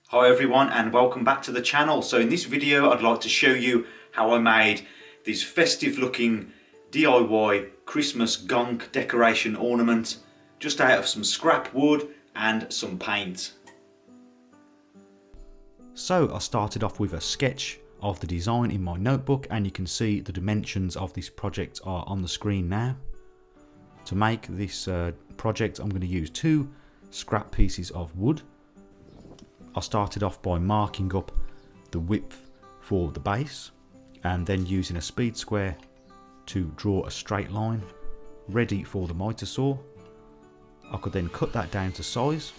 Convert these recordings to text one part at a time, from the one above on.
Hi everyone and welcome back to the channel. So in this video I'd like to show you how I made this festive looking DIY Christmas gonk decoration ornament just out of some scrap wood and some paint. So I started off with a sketch of the design in my notebook, and you can see the dimensions of this project are on the screen now. To make this project I'm going to use two scrap pieces of wood. I started off by marking up the width for the base and then using a speed square to draw a straight line ready for the miter saw. I could then cut that down to size.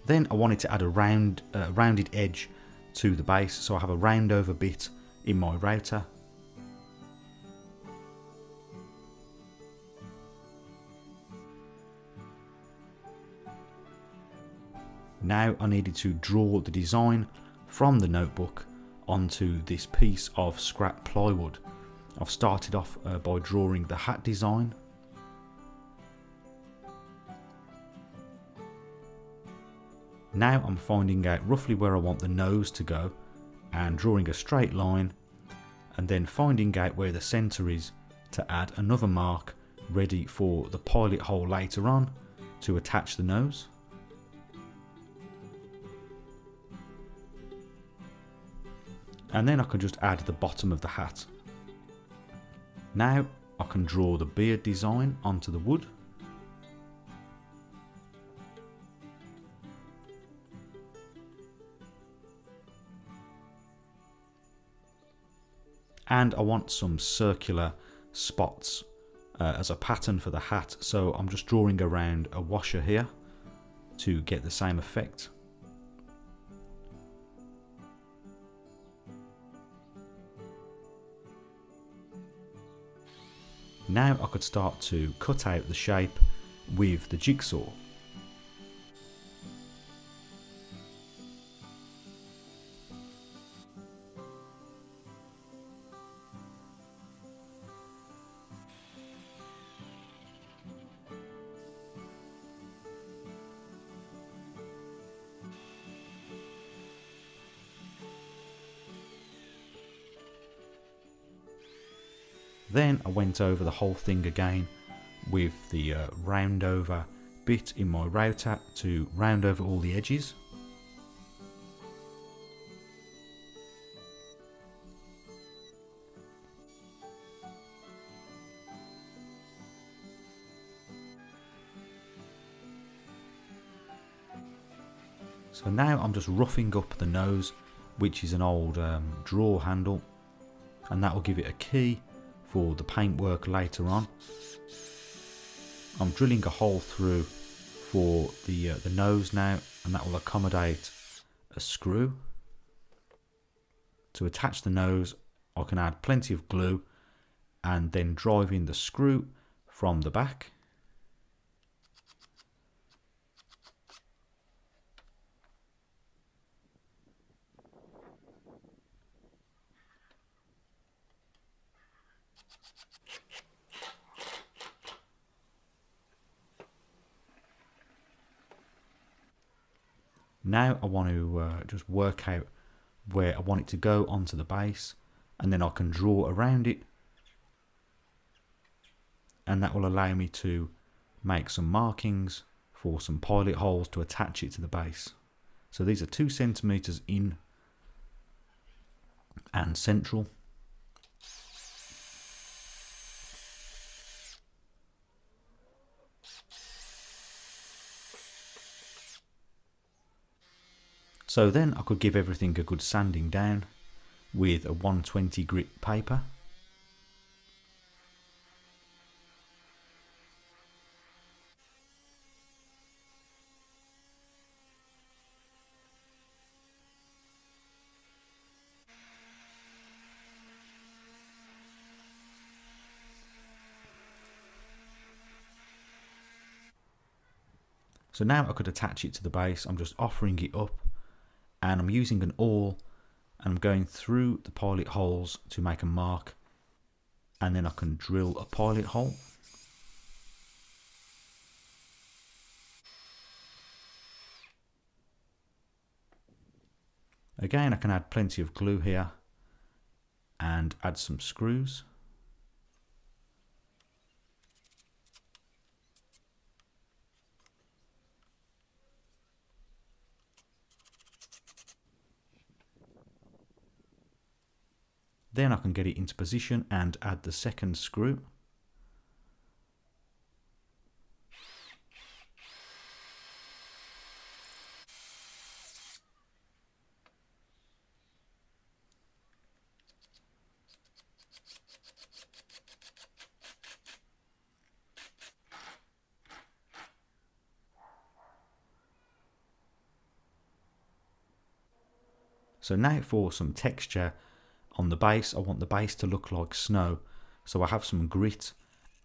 Then I wanted to add a rounded edge to the base, so I have a round over bit in my router. Now I needed to draw the design from the notebook onto this piece of scrap plywood. I've started off by drawing the hat design. Now I'm finding out roughly where I want the nose to go and drawing a straight line, and then finding out where the centre is to add another mark ready for the pilot hole later on to attach the nose. And then I can just add the bottom of the hat. Now I can draw the beard design onto the wood. And I want some circular spots as a pattern for the hat, so I'm just drawing around a washer here to get the same effect. Now I could start to cut out the shape with the jigsaw. Then I went over the whole thing again with the round over bit in my router to round over all the edges. So now I'm just roughing up the nose, which is an old drawer handle, and that will give it a key for the paintwork later on. I'm drilling a hole through for the nose now, and that will accommodate a screw. To attach the nose I can add plenty of glue and then drive in the screw from the back. Now I want to just work out where I want it to go onto the base, and then I can draw around it, and that will allow me to make some markings for some pilot holes to attach it to the base. So these are 2 centimeters in and central. So then I could give everything a good sanding down with a 120 grit paper. So now I could attach it to the base. I'm just offering it up, and I'm using an awl, and I'm going through the pilot holes to make a mark, and then I can drill a pilot hole. Again, I can add plenty of glue here and add some screws. Then I can get it into position and add the second screw. So now for some texture on the base. I want the base to look like snow. So I have some grit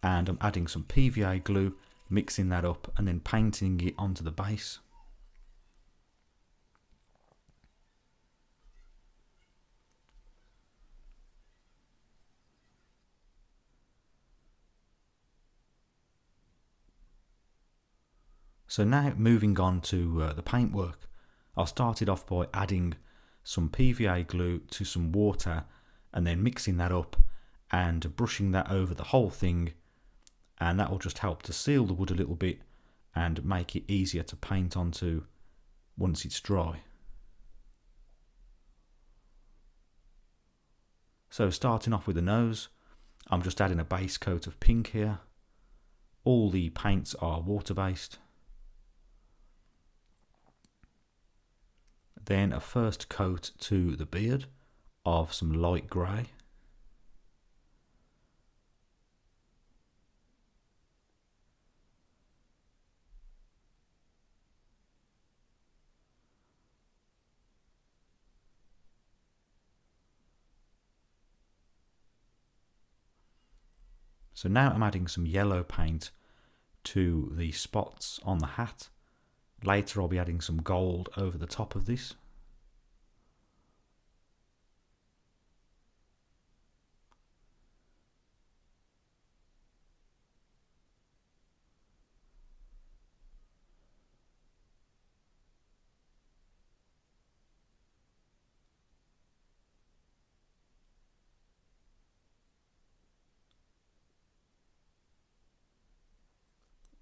and I'm adding some PVA glue, mixing that up and then painting it onto the base. So now moving on to the paintwork. I started off by adding some PVA glue to some water and then mixing that up and brushing that over the whole thing, and that will just help to seal the wood a little bit and make it easier to paint onto once it's dry. So starting off with the nose, I'm just adding a base coat of pink here. All the paints are water based. Then a first coat to the beard of some light grey. So now I'm adding some yellow paint to the spots on the hat. Later I'll be adding some gold over the top of this.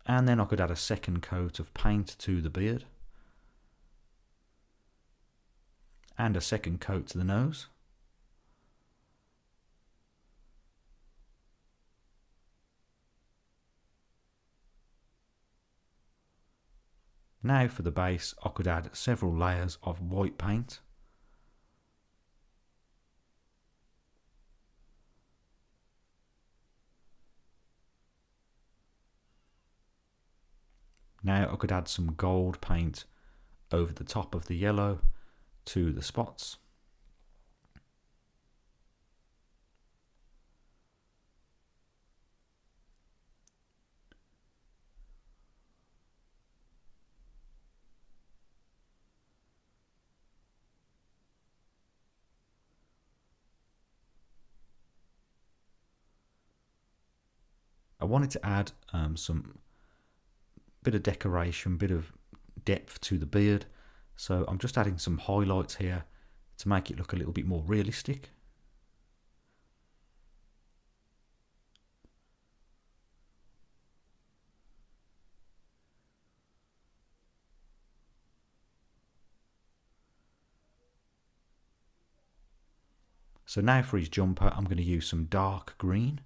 And then I could add a second coat of paint to the beard. And a second coat to the nose. Now for the base, I could add several layers of white paint. Now I could add some gold paint over the top of the yellow to the spots. I wanted to add some bit of decoration, bit of depth to the beard, so I'm just adding some highlights here to make it look a little bit more realistic. So now for his jumper, I'm going to use some dark green.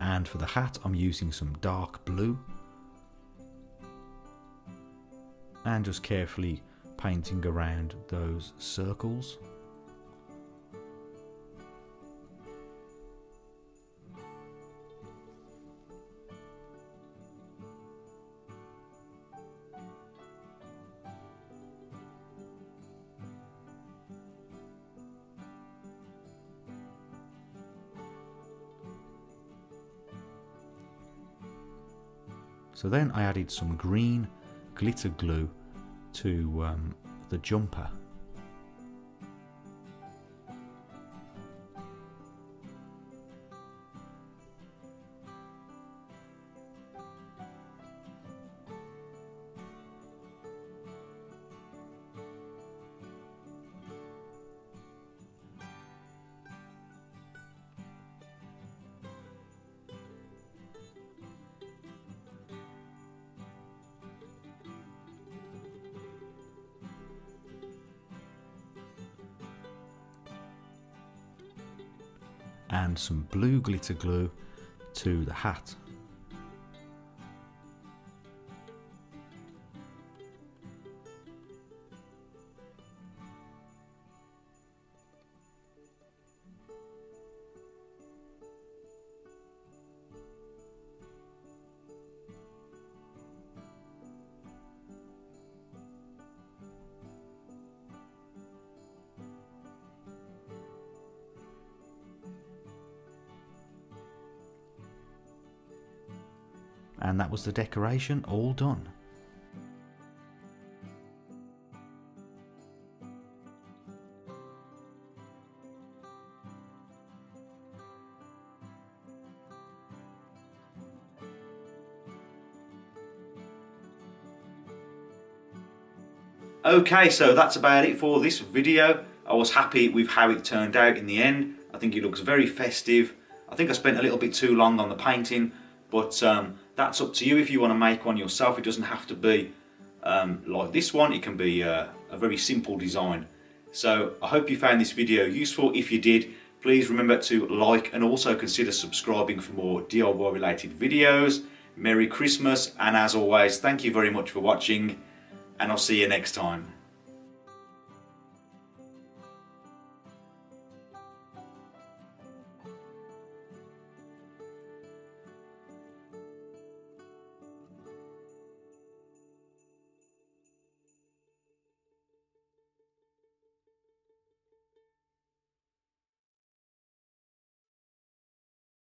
And for the hat, I'm using some dark blue. And just carefully painting around those circles. So then I added some green glitter glue to the jumper. And some blue glitter glue to the hat. And that was the decoration all done. Okay, so that's about it for this video. I was happy with how it turned out in the end. I think it looks very festive. I think I spent a little bit too long on the painting, but that's up to you if you want to make one yourself. It doesn't have to be like this one. It can be a very simple design. So I hope you found this video useful. If you did, please remember to like and also consider subscribing for more DIY related videos. Merry Christmas, and as always, thank you very much for watching, and I'll see you next time.